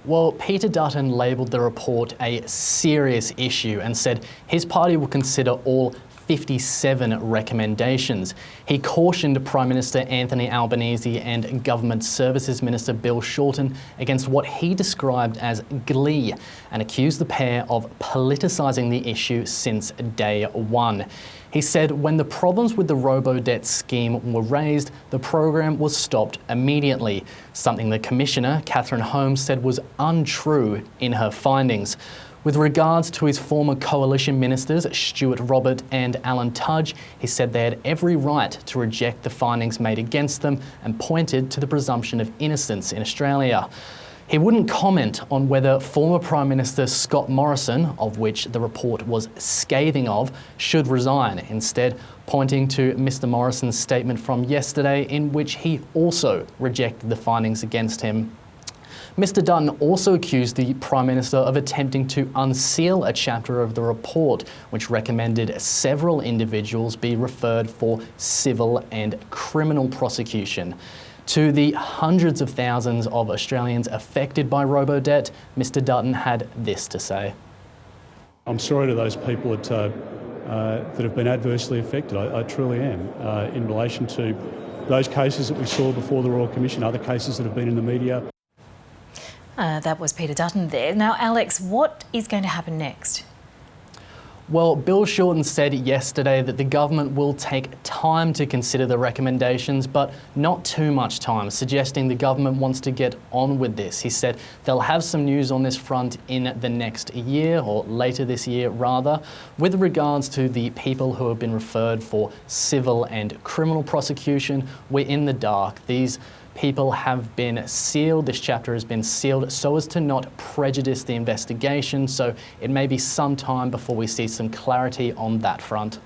Well, Peter Dutton labelled the report a serious issue and said his party will consider all 57 recommendations. He cautioned Prime Minister Anthony Albanese and Government Services Minister Bill Shorten against what he described as glee and accused the pair of politicising the issue since day one. He said when the problems with the Robodebt scheme were raised, the program was stopped immediately, something the Commissioner, Catherine Holmes, said was untrue in her findings. With regards to his former coalition ministers, Stuart Robert and Alan Tudge, he said they had every right to reject the findings made against them and pointed to the presumption of innocence in Australia. He wouldn't comment on whether former Prime Minister Scott Morrison, of which the report was scathing of, should resign, instead pointing to Mr Morrison's statement from yesterday in which he also rejected the findings against him. Mr Dutton also accused the Prime Minister of attempting to unseal a chapter of the report, which recommended several individuals be referred for civil and criminal prosecution. To the hundreds of thousands of Australians affected by Robodebt, Mr Dutton had this to say. I'm sorry to those people that have been adversely affected. I truly am. In relation to those cases that we saw before the Royal Commission, other cases that have been in the media. That was Peter Dutton there. Now, Alex, what is going to happen next? Well, Bill Shorten said yesterday that the government will take time to consider the recommendations, but not too much time, suggesting the government wants to get on with this. He said they'll have some news on this front in the next year, or later this year rather. With regards to the people who have been referred for civil and criminal prosecution, we're in the dark. These people have been sealed, this chapter has been sealed so as to not prejudice the investigation, so it may be some time before we see some clarity on that front.